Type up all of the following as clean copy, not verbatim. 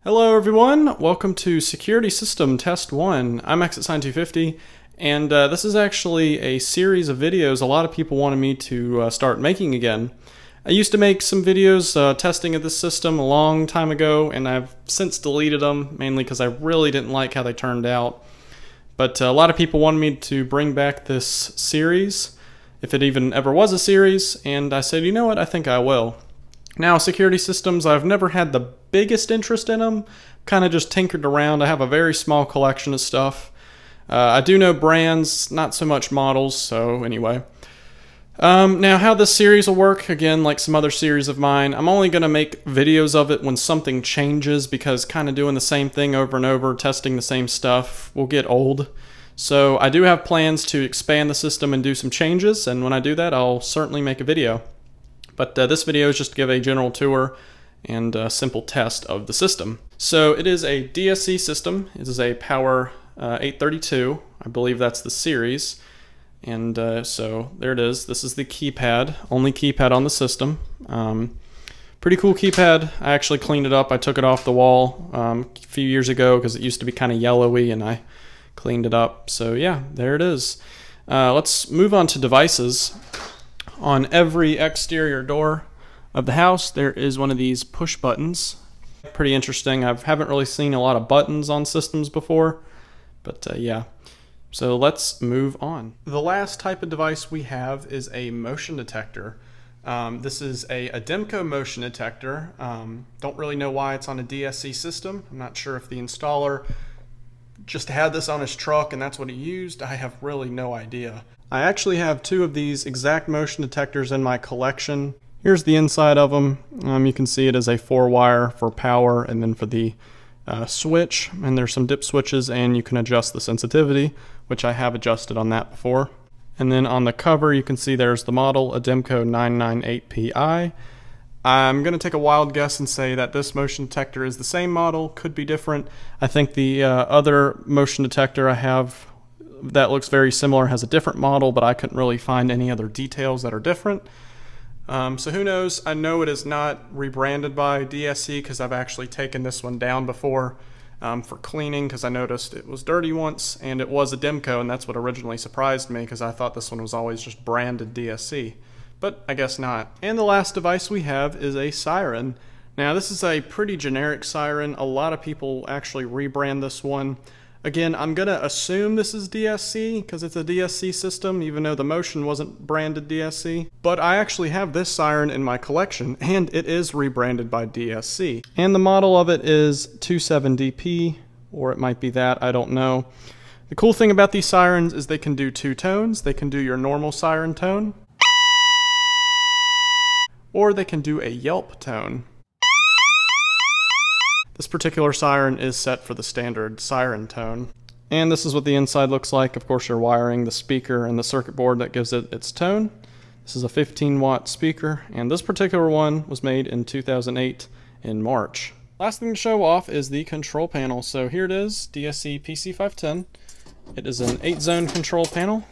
Hello everyone, welcome to Security System Test 1. I'm ExitSign250, and this is actually a series of videos a lot of people wanted me to start making again. I used to make some videos testing of this system a long time ago, and I've since deleted them, mainly because I really didn't like how they turned out. But a lot of people wanted me to bring back this series, if it even ever was a series, and I said, you know what, I think I will. Now, security systems, I've never had the biggest interest in them, kind of just tinkered around. I have a very small collection of stuff. I do know brands, not so much models, so anyway. Now, how this series will work, again, like some other series of mine, I'm only going to make videos of it when something changes, because kind of doing the same thing over and over, testing the same stuff, will get old. So I do have plans to expand the system and do some changes, and when I do that, I'll certainly make a video. But this video is just to give a general tour and a simple test of the system. So it is a DSC system. It is a Power 832. I believe that's the series. And so there it is. This is the keypad, only keypad on the system. Pretty cool keypad. I actually cleaned it up. I took it off the wall a few years ago because it used to be kind of yellowy, and I cleaned it up. So yeah, there it is. Let's move on to devices. On every exterior door of the house, there is one of these push buttons. Pretty interesting. I haven't really seen a lot of buttons on systems before, but yeah. So let's move on. The last type of device we have is a motion detector. This is a Ademco motion detector. Don't really know why it's on a DSC system. I'm not sure if the installer just had this on his truck and that's what he used. I have really no idea. I actually have two of these exact motion detectors in my collection. Here's the inside of them. You can see it as a 4-wire for power and then for the switch. And there's some dip switches, and you can adjust the sensitivity, which I have adjusted on that before. And then on the cover, you can see there's the model, Ademco 998PI. I'm going to take a wild guess and say that this motion detector is the same model, could be different. I think the other motion detector I have that looks very similar has a different model, but I couldn't really find any other details that are different. So who knows? I know it is not rebranded by DSC because I've actually taken this one down before for cleaning, because I noticed it was dirty once, and it was Ademco, and that's what originally surprised me because I thought this one was always just branded DSC. But I guess not. And the last device we have is a siren. Now this is a pretty generic siren. A lot of people actually rebrand this one. Again, I'm going to assume this is DSC because it's a DSC system, even though the motion wasn't branded DSC. But I actually have this siren in my collection, and it is rebranded by DSC. And the model of it is 27DP, or it might be that, I don't know. The cool thing about these sirens is they can do two tones. They can do your normal siren tone, or they can do a yelp tone. This particular siren is set for the standard siren tone. And this is what the inside looks like. Of course, you're wiring the speaker and the circuit board that gives it its tone. This is a 15-watt speaker, and this particular one was made in 2008 in March. Last thing to show off is the control panel. So here it is, DSC PC510. It is an 8-zone control panel.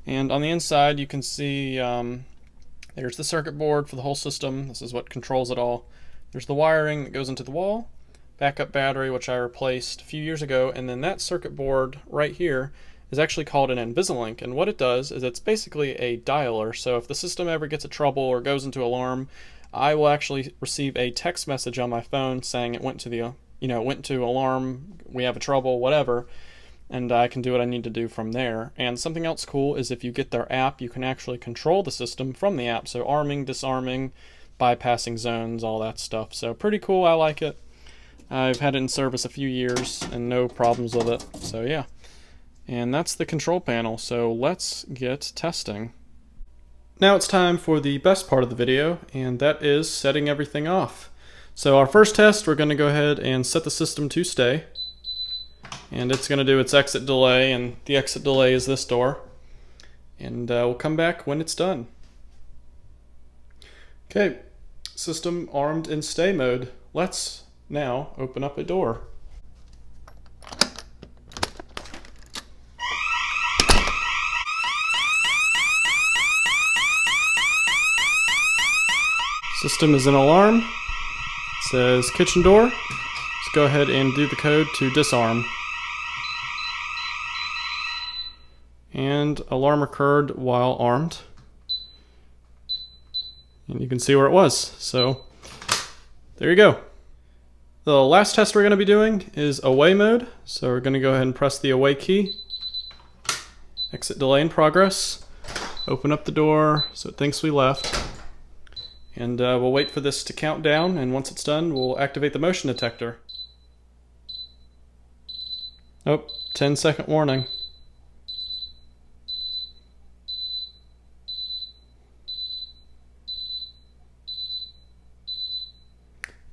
And on the inside, you can see there's the circuit board for the whole system. This is what controls it all. There's the wiring that goes into the wall, backup battery, which I replaced a few years ago, and then that circuit board right here is actually called an Invisalink, and what it does is it's basically a dialer. So if the system ever gets a trouble or goes into alarm, I will actually receive a text message on my phone saying it went to the, went to alarm, we have a trouble, whatever, and I can do what I need to do from there. And something else cool is if you get their app, you can actually control the system from the app, so arming, disarming, bypassing zones, all that stuff. So pretty cool, I like it. I've had it in service a few years and no problems with it, so yeah. And that's the control panel, so let's get testing. Now it's time for the best part of the video, and that is setting everything off. So our first test, we're going to go ahead and set the system to stay. And it's going to do its exit delay, and the exit delay is this door. And we'll come back when it's done. Okay, system armed in stay mode. Let's now open up a door. System is in alarm. It says kitchen door. It's go ahead and do the code to disarm. And alarm occurred while armed. And you can see where it was. So there you go. The last test we're going to be doing is away mode. So we're going to go ahead and press the away key. Exit delay in progress. Open up the door so it thinks we left. And we'll wait for this to count down, and once it's done, we'll activate the motion detector. Oh, 10-second warning.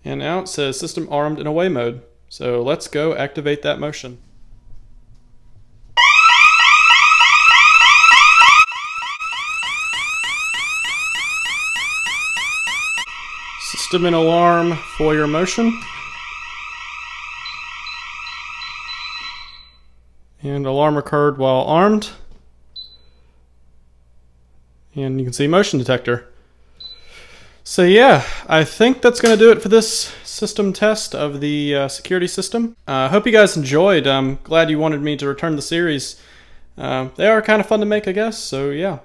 And now it says system armed in away mode. So let's go activate that motion. System in alarm for your motion. And alarm occurred while armed. And you can see motion detector. So yeah, I think that's going to do it for this system test of the security system. I hope you guys enjoyed. I'm glad you wanted me to return the series. They are kind of fun to make, I guess, so yeah.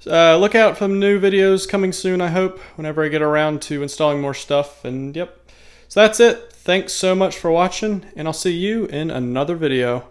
Look out for new videos coming soon, I hope, whenever I get around to installing more stuff, and yep. So that's it. Thanks so much for watching, and I'll see you in another video.